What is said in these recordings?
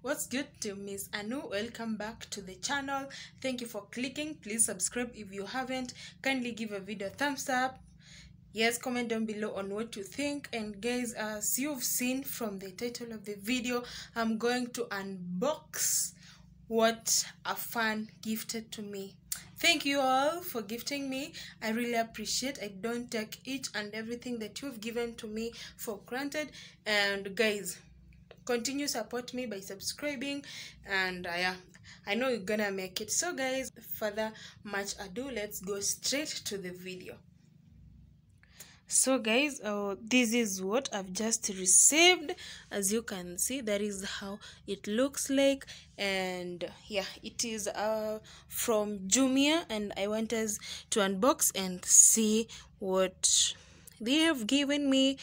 What's good to Miss Anu? Welcome back to the channel. Thank you for clicking. Please subscribe if you haven't. Kindly give a video a thumbs up. Yes, comment down below on what you think. And guys, as you've seen from the title of the video, I'm going to unbox what a fan gifted to me. Thank you all for gifting me. I really appreciate. I don't take each and everything that you've given to me for granted. And guys, continue support me by subscribing, and I know you're gonna make it. So guys, further much ado, let's go straight to the video. So guys, this is what I've just received. As you can see, that is how it looks like. And yeah, it is from Jumia, and I want us to unbox and see what they have given me.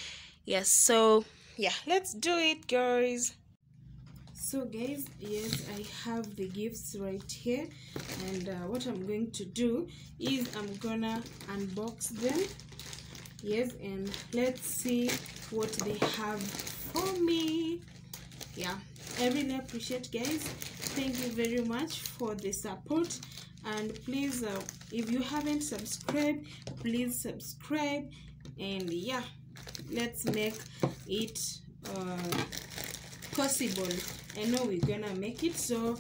Yes, so yeah, let's do it, guys. So guys, yes, I have the gifts right here, and what I'm going to do is I'm gonna unbox them. Yes, and let's see what they have for me. Yeah, I really appreciate, guys. Thank you very much for the support, and please, if you haven't subscribed, please subscribe. And yeah, let's make it possible. I know we're gonna make it. So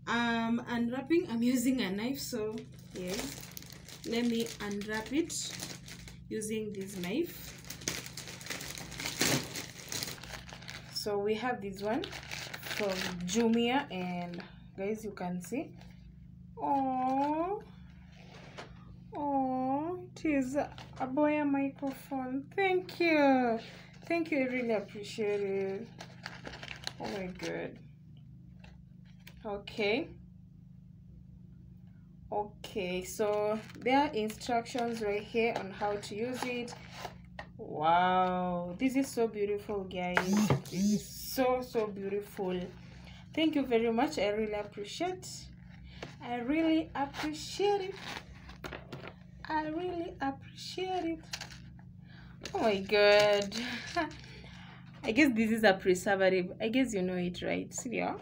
unwrapping, I'm using a knife, so yeah, let me unwrap it using this knife. So we have this one from Jumia, and guys, you can see, oh, it is a Boya microphone. Thank you, I really appreciate it. Oh my god. Okay, so there are instructions right here on how to use it. Wow, this is so beautiful, guys. This is so beautiful. Thank you very much. I really appreciate it. Oh my god. I guess this is a preservative. I guess you know it, right? Yeah,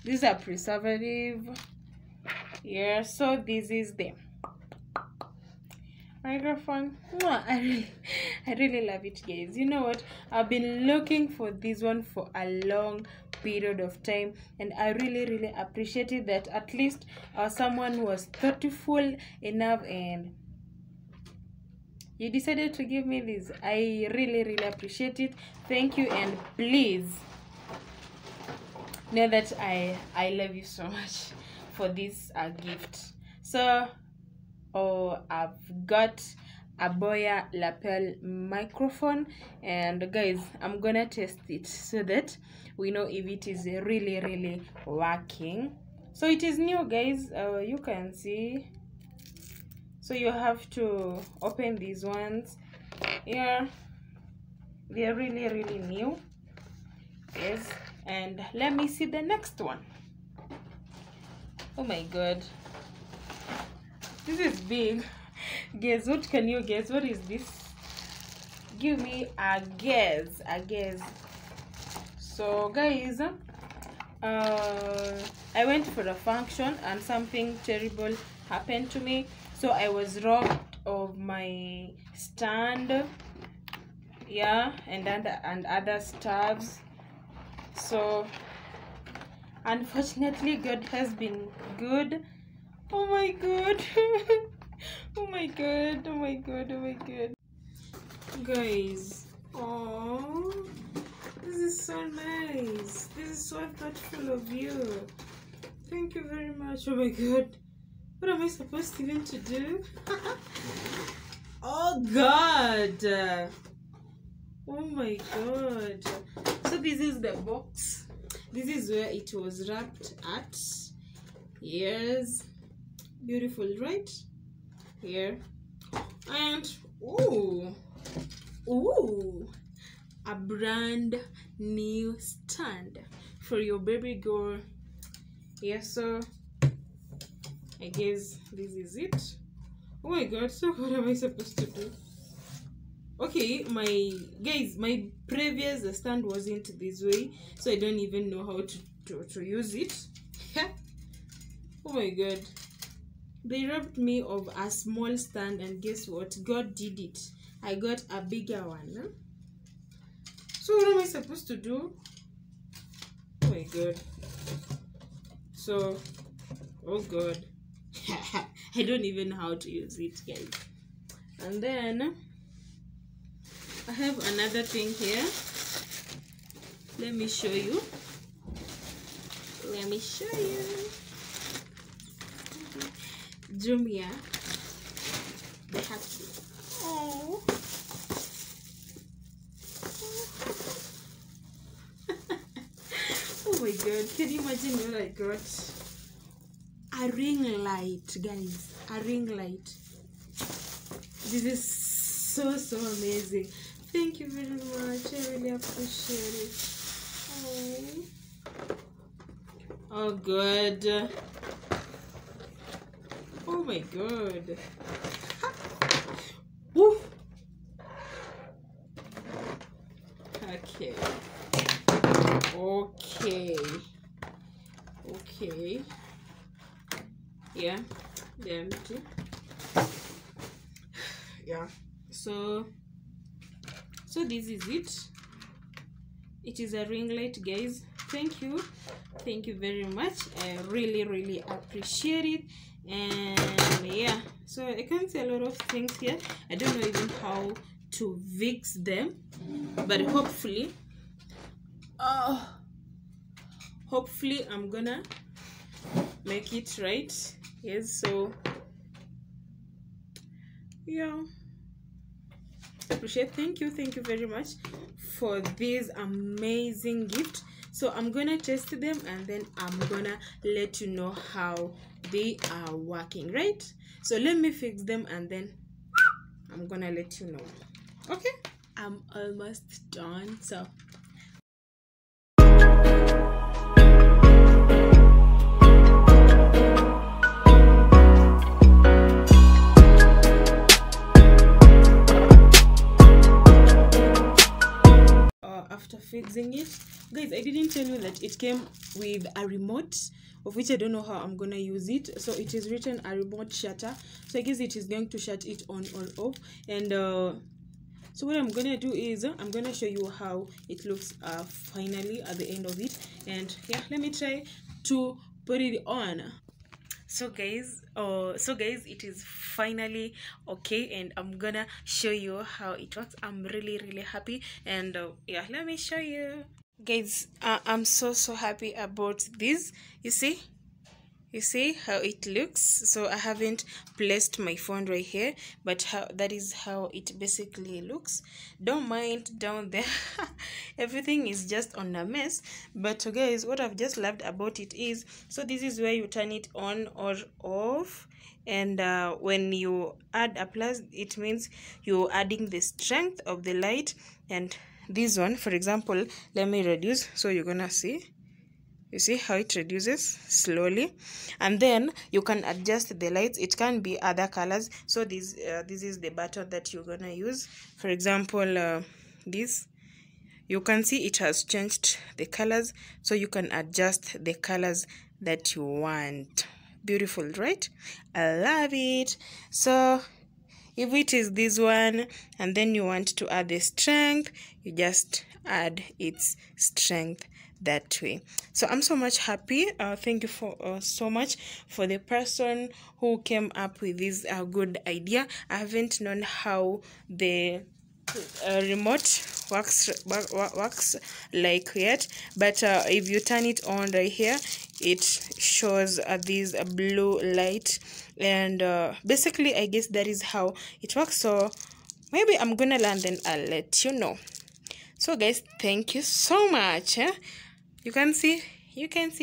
this is a preservative. Yeah, so this is the microphone. I really love it, guys. You know what, I've been looking for this one for a long period of time, and I really appreciate it that at least someone was thoughtful enough and you decided to give me this. I really appreciate it. Thank you, and please know that I love you so much for this gift. So I've got a Boya lapel microphone, and guys, I'm gonna test it so that we know if it is really working. So it is new, guys. You can see. So you have to open these ones. Yeah, they are really new. Yes, and let me see the next one. Oh my god, this is big. Guess what? Can you guess what is this? Give me a guess. So guys, I went for a function and something terrible happened to me. So I was robbed of my stand, yeah, and other stuffs. So unfortunately, God has been good. Oh my god. Oh my god. Guys, oh, this is so nice. This is so thoughtful of you. Thank you very much. Oh my god, what am I supposed even to do? Oh god. Oh my god. So this is the box. This is where it was wrapped at. Yes, beautiful, right? Here. And ooh, a brand new stand for your baby girl. Yeah, so I guess this is it. Oh my god, so what am I supposed to do? Okay, my guys, my previous stand wasn't this way, so I don't even know how to use it. Oh my god, they robbed me of a small stand, and guess what, God did it. I got a bigger one, huh? So what am I supposed to do? Oh my god. So, oh god. I don't even know how to use it, guys. And then I have another thing here. Let me show you. Let me show you. Jumia. They have to. Oh. Oh my god. Can you imagine what I got? A ring light, guys. A ring light. This is so amazing. Thank you very much. I really appreciate it. Oh god. Oh my god. Woo. Okay. Okay. Yeah, they're empty. Yeah. So this is it. It is a ring light, guys. Thank you very much. I really appreciate it. And yeah, so I can see a lot of things here. I don't know even how to fix them, but hopefully I'm gonna make it right. Yes, so yeah, appreciate. Thank you very much for this amazing gift. So I'm gonna test them, and then I'm gonna let you know how they are working, right? So let me fix them, and then I'm gonna let you know. Okay, I'm almost done. So after fixing it, guys, I didn't tell you that it came with a remote, of which I don't know how I'm gonna use it. So it is written a remote shutter, so I guess it is going to shut it on or off. And so what I'm gonna do is I'm gonna show you how it looks finally at the end of it. And yeah, let me try to put it on. So guys, it is finally okay, and I'm gonna show you how it works. I'm really happy. And yeah, let me show you, guys. I'm so happy about this. You see how it looks. So I haven't placed my phone right here, but that is how it basically looks. Don't mind down there. Everything is just on a mess. But guys, what I've just loved about it is, so this is where you turn it on or off. And when you add a plus, it means you're adding the strength of the light. And this one, for example, let me reduce, so you're gonna see. You see how it reduces slowly. And then you can adjust the lights. It can be other colors. So this is the button that you're gonna use. For example, this, you can see it has changed the colors, so you can adjust the colors that you want. Beautiful, right? I love it. So if it is this one, and then you want to add the strength, you just add its strength that way. So I'm so much happy. Thank you for so much for the person who came up with this good idea. I haven't known how the remote works like yet, but if you turn it on right here, it shows this blue light. And basically I guess that is how it works. So maybe I'm gonna learn, then I'll let you know. So guys, thank you so much. You can see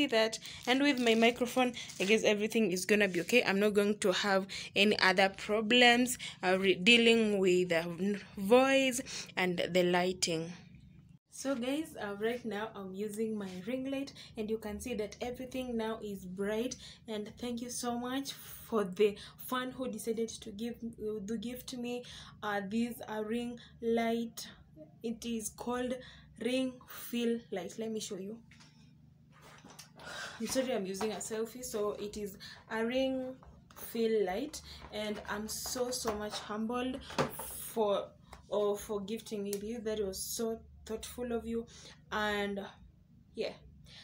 that. And with my microphone, I guess everything is gonna be okay. I'm not going to have any other problems dealing with voice and the lighting. So guys, right now I'm using my ring light, and you can see that everything now is bright. And thank you so much for the fan who decided to gift me this ring light. It is called ring feel light. Let me show you. I'm sorry, I'm using a selfie. So it is a ring feel light, and I'm so much humbled for gifting me this. That was so thoughtful of you. And yeah,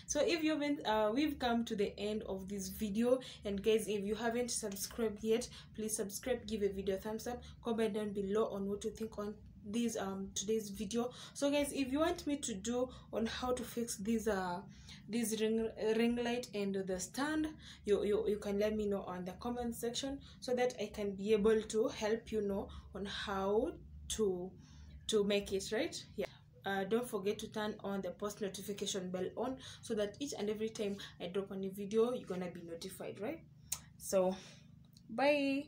so if you haven't we've come to the end of this video. And guys, if you haven't subscribed yet, please subscribe, give a video a thumbs up, comment down below on what you think on this today's video. So guys, if you want me to do on how to fix this ring light and the stand, you can let me know on the comment section, so that I can be able to help you know on how to make it right. Yeah, don't forget to turn on the post notification bell on, so that each and every time I drop a new video, you're gonna be notified, right? So bye.